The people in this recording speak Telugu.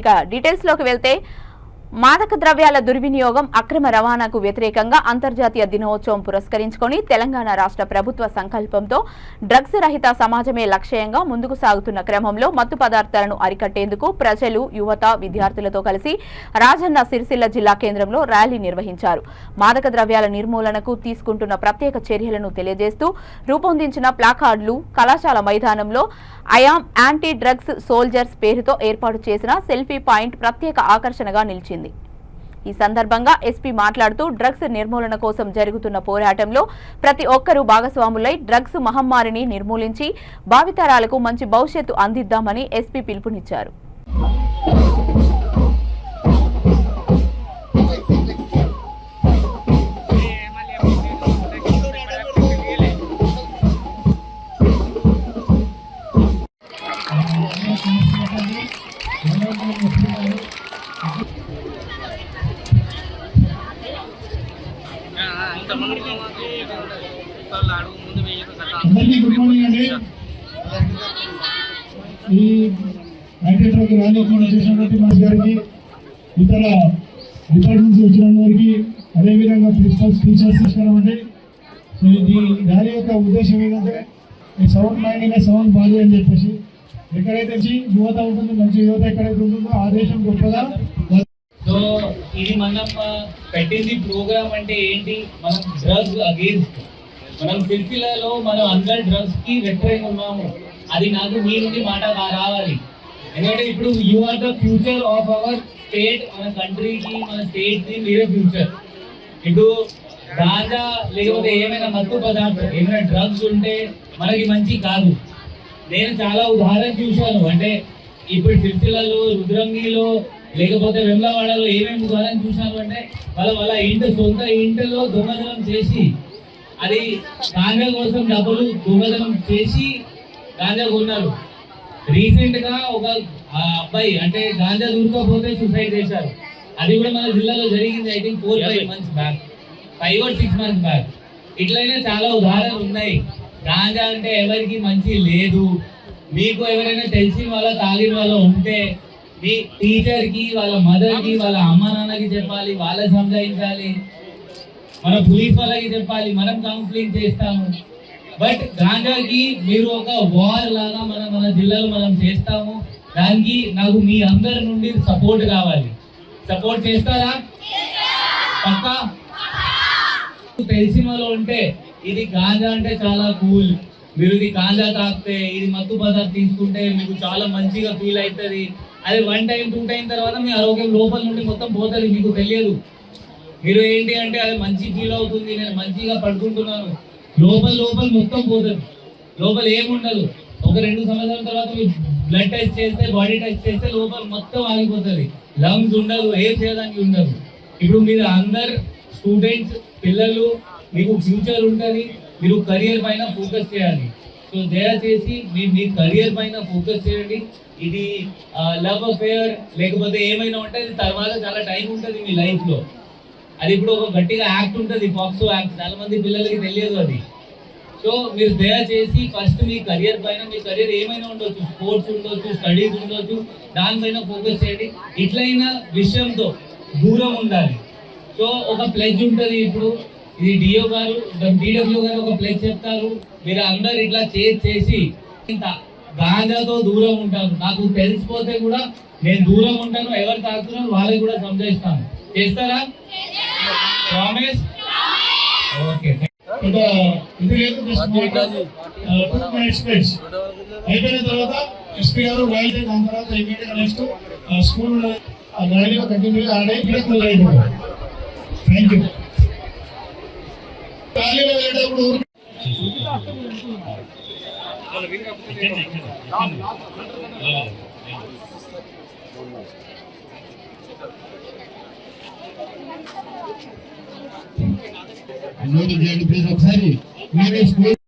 ఇక డీటెయిల్స్ లోకి వెళ్తే మాదక ద్రవ్యాల దుర్వినియోగం అక్రమ రవాణాకు వ్యతిరేకంగా అంతర్జాతీయ దినోత్సవం పురస్కరించుకొని తెలంగాణ రాష్ట్ర ప్రభుత్వ సంకల్పంతో డ్రగ్స్ రహిత సమాజమే లక్ష్యంగా ముందుకు సాగుతున్న క్రమంలో మత్తు పదార్థాలను అరికట్టేందుకు ప్రజలు యువత విద్యార్థులతో కలిసి రాజన్న సిరిసిల్ల జిల్లా కేంద్రంలో ర్యాలీ నిర్వహించారు. మాదక ద్రవ్యాల నిర్మూలనకు తీసుకుంటున్న ప్రత్యేక చర్యలను తెలియజేస్తూ రూపొందించిన ప్లాకార్డులు కళాశాల మైదానంలో ఐఆమ్ యాంటీ డ్రగ్స్ సోల్జర్స్ పేరుతో ఏర్పాటు చేసిన సెల్ఫీ పాయింట్ ప్రత్యేక ఆకర్షణగా నిలిచింది. ఈ సందర్భంగా ఎస్పీ మాట్లాడుతూ డ్రగ్స్ నిర్మూలన కోసం జరుగుతున్న పోరాటంలో ప్రతి ఒక్కరూ భాగస్వాములై డ్రగ్స్ మహమ్మారిని నిర్మూలించి భావితరాలకు మంచి భవిష్యత్తు అందిద్దామని ఎస్పీ పిలుపునిచ్చారు. అందరికీ గుడ్ మార్నింగ్ అండి. ఈ యాంటీ డ్రగ్ ర్యాలీ చేసినటువంటి మన గారికి, ఇతర డిపార్ట్మెంట్స్ వచ్చిన వారికి, అదేవిధంగా ప్రిన్సిపల్స్ టీచర్స్ నమస్కారం అండి. సో ఈ ర్యాలీ యొక్క ఉద్దేశం ఏంటంటే సౌండ్ మైండ్ అనే సౌండ్ బాడీ అని చెప్పేసి ఎక్కడైతే యువత ఉంటుందో, మంచి యువత ఎక్కడైతే ఉంటుందో ఆ దేశం గొప్పగా. సో ఇది మనం పెట్టింది ప్రోగ్రామ్ అంటే ఏంటి, మనం డ్రగ్స్ అగేన్స్ట్, మనం సిరిసిల్లలో మనం అందరు డ్రగ్స్ కి వ్యతిరేకంగా ఉన్నాము. అది నాకు మీ నుండి మాట రావాలి. ఎందుకంటే ఇప్పుడు you are the future of our state, మన కంట్రీకి మన స్టేట్ కి మీరే ఫ్యూచర్. ఇప్పుడు గాంజా లేకపోతే ఏమైనా మత్తు పదార్థం ఏమైనా డ్రగ్స్ ఉంటే మనకి మంచి కాదు. నేను చాలా ఉదాహరణ చూశాను. అంటే ఇప్పుడు సిరిసిల్లలో, రుద్రంగిలో లేకపోతే వెమ్లవాడలో ఏమేమి ఉదాహరణ చూశాను అంటే వాళ్ళ సొంత ఇంటిలో దొంగతనం చేసి, అది గాంజా కోసం డబ్బులు దొంగతనం చేసి గాంజా కొన్నారు. రీసెంట్ గా ఒక అబ్బాయి అంటే గాంజా దూరుకోపోతే సూసైడ్ చేశారు. అది కూడా మన జిల్లాలో జరిగింది. I think 4-5 months back, 5 or 6 months back. ఇట్లయినా చాలా ఉదాహరణలు ఉన్నాయి. గాంజా అంటే ఎవరికి మంచి లేదు. మీకు ఎవరైనా తెలిసిన వాళ్ళ తాగిన వాళ్ళ ఉంటే మీ టీచర్ కి, వాళ్ళ మదర్ కి, వాళ్ళ అమ్మ నాన్నకి చెప్పాలి, వాళ్ళని సంజాయించాలి, మన పోలీస్ వాళ్ళకి చెప్పాలి, మనం కౌన్సిలింగ్ చేస్తాము. బట్ గాంజాకి మీరు ఒక వార్ లాగా మన జిల్లాలో మనం చేస్తాము. దానికి నాకు మీ అందరి నుండి సపోర్ట్ కావాలి. సపోర్ట్ చేస్తారా? పక్కా? తెలిసిన వాళ్ళు ఉంటే ఇది గాంజా అంటే చాలా కూల్, మీరు ఇది గాంజా తాగితే, ఇది మత్తు పదార్థం తీసుకుంటే మీకు చాలా మంచిగా ఫీల్ అవుతుంది. అది 1 time 2 time తర్వాత మీ ఆరోగ్యం లోపల నుండి మొత్తం పోతుంది, మీకు తెలియదు. మీరు ఏంటి అంటే అది మంచి ఫీల్ అవుతుంది, నేను మంచిగా పడుకుంటున్నాను, లోపల మొత్తం పోతుంది, లోపల ఏముండదు. ఒక 2 సంవత్సరాల తర్వాత మీరు బ్లడ్ టెస్ట్ చేస్తే, బాడీ టెస్ట్ చేస్తే లోపల మొత్తం ఆగిపోతుంది, లంగ్స్ ఉండదు, ఏం చేయడానికి ఉండదు. ఇప్పుడు మీరు అందరు స్టూడెంట్స్, పిల్లలు, మీకు ఫ్యూచర్ ఉంటుంది, మీరు కెరియర్ పైన ఫోకస్ చేయాలి. సో దయచేసి మీ కెరియర్ పైన ఫోకస్ చేయండి. ఇది లవ్ అఫేర్ లేకపోతే ఏమైనా ఉంటే తర్వాత చాలా టైం ఉంటుంది మీ లైఫ్ లో. అది ఇప్పుడు ఒక గట్టిగా యాక్ట్ ఉంటుంది, పాక్సో యాక్ట్, చాలా మంది పిల్లలకి తెలియదు అది. సో మీరు దయచేసి ఫస్ట్ మీ కెరియర్ పైన, మీ కెరియర్ ఏమైనా ఉండొచ్చు, స్పోర్ట్స్ ఉండొచ్చు, స్టడీస్ ఉండొచ్చు, దానిపైన ఫోకస్ చేయండి. ఇట్లయినా విషయంతో దూరం ఉండాలి. సో ఒక ప్లెడ్జ్ ఉంటుంది. ఇప్పుడు ఇది డిఓ గారు, డిడబ్ల్యూ గారు ఒక ప్లెడ్జ్ చెప్తారు. మీరు అందరు ఇట్లా చేసి గాంజాతో దూరం ఉంటాను. నాకు తెలిసిపోతే కూడా నేను దూరం ఉంటాను, ఎవరు తాగుతున్నారో వాళ్ళకి కూడా సంజయిస్తాను. చేస్తారా? ప్రామిస్? ఓకే. అయిపోయిన తర్వాత ఎస్పీ గారు రైల్వే దాని తర్వాత నెక్స్ట్ స్కూల్ రైల్వే కంటిన్యూ ఆడే అయిపోయింది. Thank you. ర్యాలీలో వెళ్ళేటప్పుడు నోట్ చేయండి ప్లీజ్ ఒకసారి.